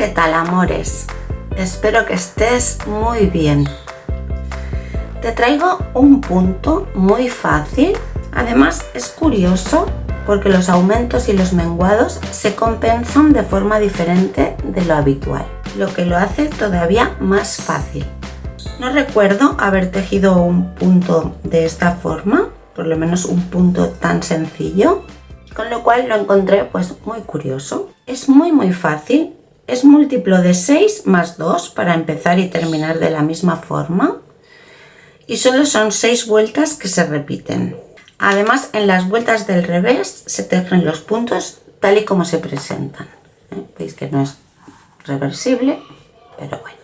¿Qué tal, amores? Espero que estés muy bien. Te traigo un punto muy fácil. Además es curioso porque los aumentos y los menguados se compensan de forma diferente de lo habitual, lo que lo hace todavía más fácil. No recuerdo haber tejido un punto de esta forma, por lo menos un punto tan sencillo, con lo cual lo encontré pues muy curioso. Es muy fácil, es múltiplo de 6 más 2 para empezar y terminar de la misma forma, y solo son 6 vueltas que se repiten. Además, en las vueltas del revés se tejen los puntos tal y como se presentan. Veis que no es reversible, pero bueno.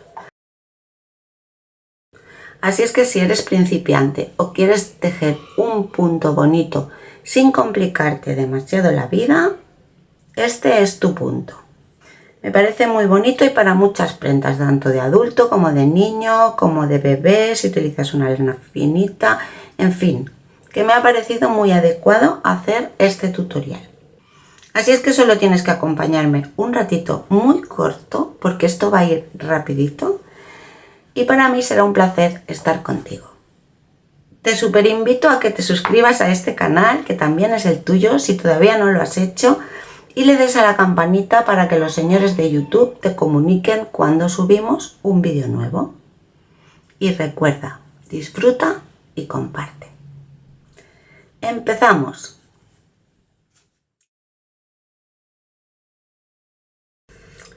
Así es que si eres principiante o quieres tejer un punto bonito sin complicarte demasiado la vida, este es tu punto. Me parece muy bonito y para muchas prendas, tanto de adulto como de niño, como de bebé, si utilizas una lana finita, en fin, que me ha parecido muy adecuado hacer este tutorial. Así es que solo tienes que acompañarme un ratito muy corto, porque esto va a ir rapidito, y para mí será un placer estar contigo. Te súper invito a que te suscribas a este canal, que también es el tuyo, si todavía no lo has hecho, y le des a la campanita para que los señores de YouTube te comuniquen cuando subimos un vídeo nuevo. Y recuerda, disfruta y comparte. ¡Empezamos!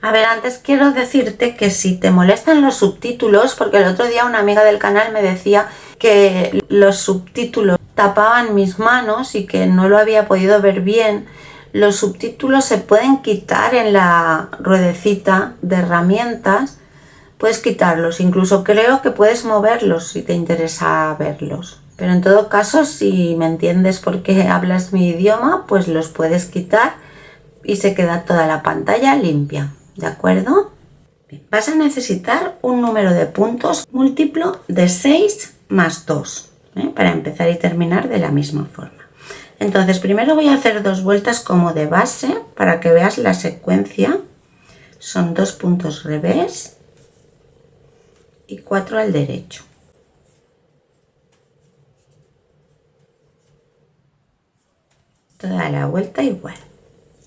A ver, antes quiero decirte que si te molestan los subtítulos, porque el otro día una amiga del canal me decía que los subtítulos tapaban mis manos y que no lo había podido ver bien. Los subtítulos se pueden quitar en la ruedecita de herramientas, puedes quitarlos, incluso creo que puedes moverlos si te interesa verlos. Pero en todo caso, si me entiendes porque hablas mi idioma, pues los puedes quitar y se queda toda la pantalla limpia. ¿De acuerdo? Bien, vas a necesitar un número de puntos múltiplo de 6 más 2, para empezar y terminar de la misma forma. Entonces, primero voy a hacer 2 vueltas como de base para que veas la secuencia. Son 2 puntos revés y 4 al derecho. Toda la vuelta igual.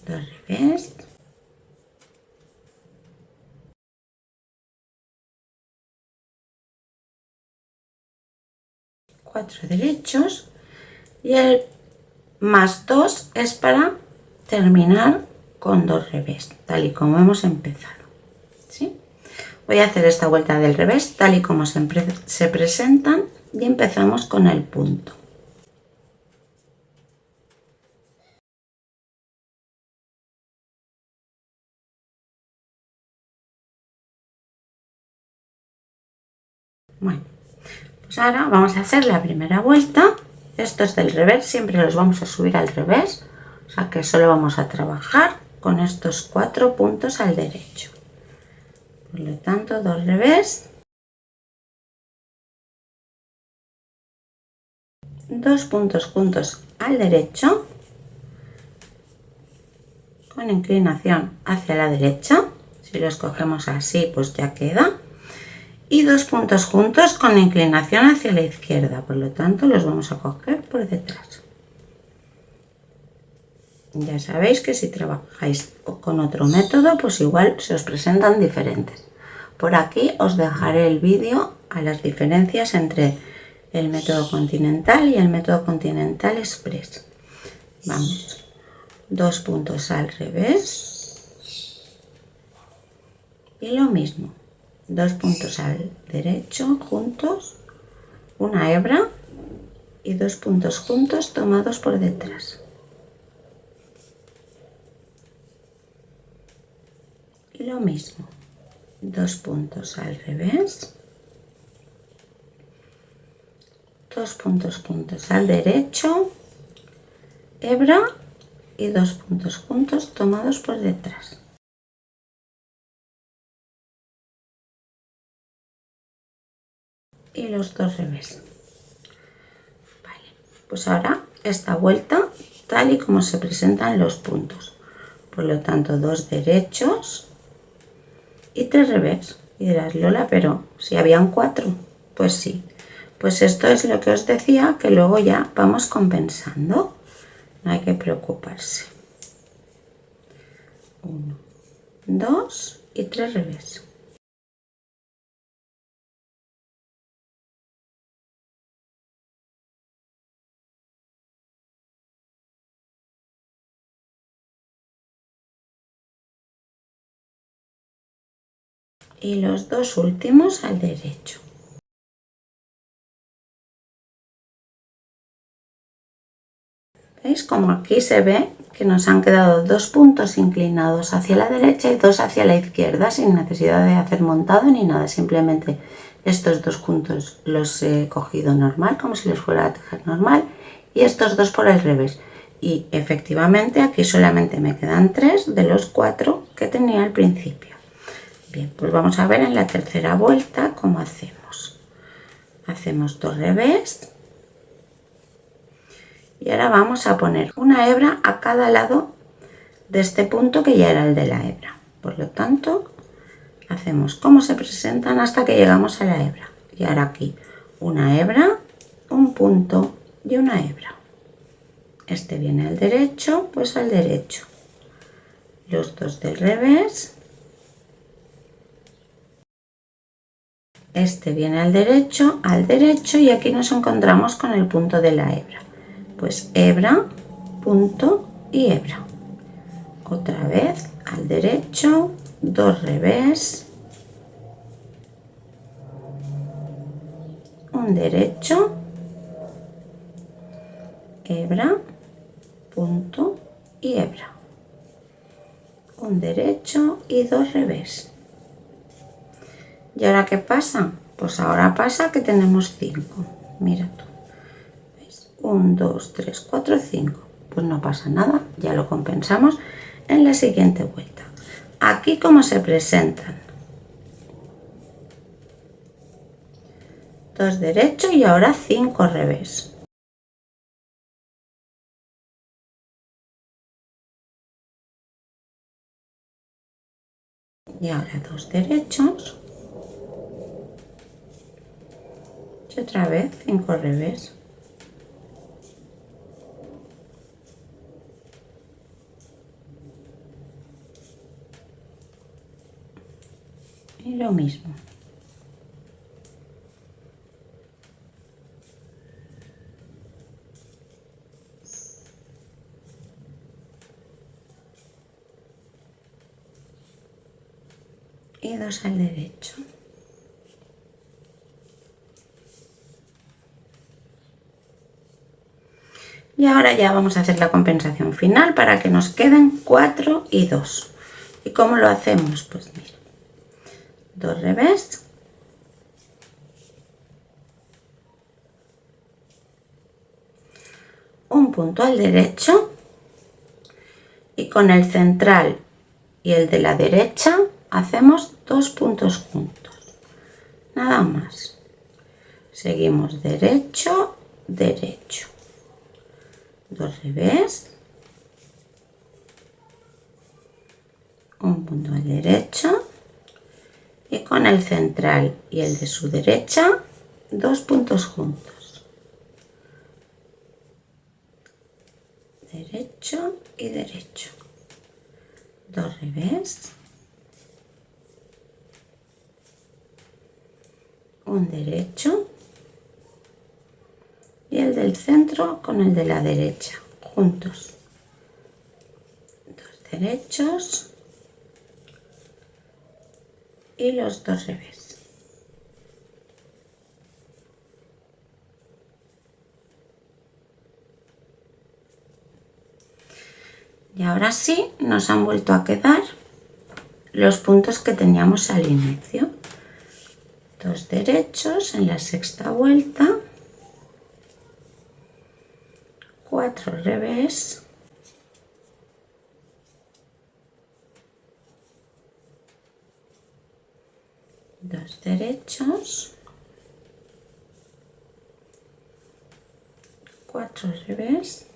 2 revés. 4 derechos, y el más 2 es para terminar con 2 revés, tal y como hemos empezado. ¿Sí? Voy a hacer esta vuelta del revés tal y como se presentan y empezamos con el punto. Bueno, pues ahora vamos a hacer la primera vuelta. Estos del revés siempre los vamos a subir al revés, o sea que solo vamos a trabajar con estos 4 puntos al derecho. Por lo tanto, 2 revés, 2 puntos juntos al derecho con inclinación hacia la derecha. Si los cogemos así, pues ya queda. Y 2 puntos juntos con inclinación hacia la izquierda, por lo tanto los vamos a coger por detrás. Ya sabéis que si trabajáis con otro método, pues igual se os presentan diferentes. Por aquí os dejaré el vídeo a las diferencias entre el método continental y el método continental express. Vamos, 2 puntos al revés y lo mismo. 2 puntos al derecho juntos, una hebra y 2 puntos juntos tomados por detrás. Y lo mismo, 2 puntos al revés, 2 puntos juntos al derecho, hebra y 2 puntos juntos tomados por detrás. Y los 2 revés. Vale, pues ahora esta vuelta tal y como se presentan los puntos, por lo tanto 2 derechos, y 3 revés. Y dirás, Lola, pero si habían 4, pues sí. Pues esto es lo que os decía, que luego ya vamos compensando. No hay que preocuparse. 1, 2 y 3 revés. Y los 2 últimos al derecho. ¿Veis? Como aquí se ve que nos han quedado 2 puntos inclinados hacia la derecha y 2 hacia la izquierda, sin necesidad de hacer montado ni nada. Simplemente estos 2 puntos los he cogido normal, como si los fuera a tejer normal, y estos 2 por el revés. Y efectivamente aquí solamente me quedan 3 de los 4 que tenía al principio. Bien, pues vamos a ver en la tercera vuelta cómo hacemos. Hacemos 2 revés. Y ahora vamos a poner una hebra a cada lado de este punto que ya era el de la hebra. Por lo tanto, hacemos como se presentan hasta que llegamos a la hebra. Y ahora aquí una hebra, un punto y una hebra. Este viene al derecho, pues al derecho. Los 2 del revés. Este viene al derecho y aquí nos encontramos con el punto de la hebra. Pues hebra, punto y hebra. Otra vez al derecho, 2 revés, un derecho, hebra, punto y hebra. Un derecho y 2 revés. ¿Y ahora qué pasa? Pues ahora pasa que tenemos 5. Mira tú. ¿Ves? 1, 2, 3, 4, 5. Pues no pasa nada, ya lo compensamos en la siguiente vuelta. Aquí cómo se presentan. 2 derecho y ahora 5 revés. Y ahora 2 derechos. Y otra vez 5 revés. Y lo mismo. Y 2 al derecho. Y ahora ya vamos a hacer la compensación final para que nos queden 4 y 2. ¿Y cómo lo hacemos? Pues mira, 2 revés, un punto al derecho y con el central y el de la derecha hacemos 2 puntos juntos. Nada más. Seguimos derecho, derecho. 2 revés, un punto al derecho y con el central y el de su derecha 2 puntos juntos. Derecho y derecho. 2 revés, un derecho y el del centro con el de la derecha juntos. 2 derechos y los 2 revés. Y ahora sí nos han vuelto a quedar los puntos que teníamos al inicio. 2 derechos en la sexta vuelta, 4 revés, dos derechos, 4 revés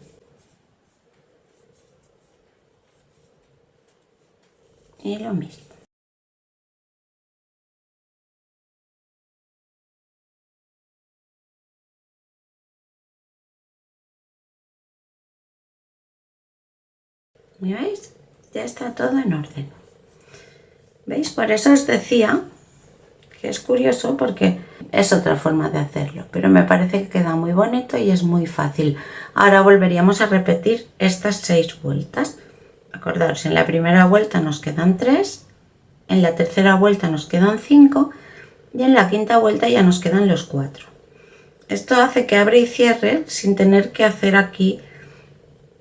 y lo mismo. ¿Me veis? Ya está todo en orden. ¿Veis? Por eso os decía que es curioso, porque es otra forma de hacerlo, pero me parece que queda muy bonito y es muy fácil. Ahora volveríamos a repetir estas 6 vueltas. Acordaros, en la primera vuelta nos quedan 3, en la tercera vuelta nos quedan 5 y en la quinta vuelta ya nos quedan los 4. Esto hace que abre y cierre sin tener que hacer aquí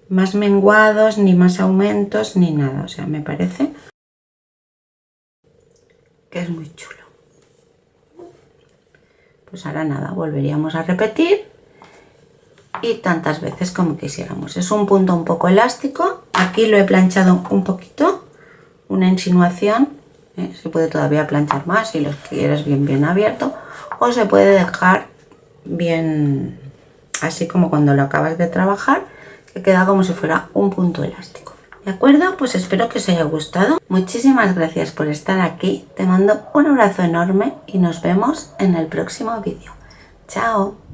más menguados, ni más aumentos, ni nada. O sea, me parece que es muy chulo. Pues ahora nada, volveríamos a repetir y tantas veces como quisiéramos. Es un punto un poco elástico. Aquí lo he planchado un poquito, una insinuación. Se puede todavía planchar más si lo quieres bien abierto, o se puede dejar bien así como cuando lo acabas de trabajar, que queda como si fuera un punto elástico. ¿De acuerdo? Pues espero que os haya gustado. Muchísimas gracias por estar aquí. Te mando un abrazo enorme y nos vemos en el próximo vídeo. ¡Chao!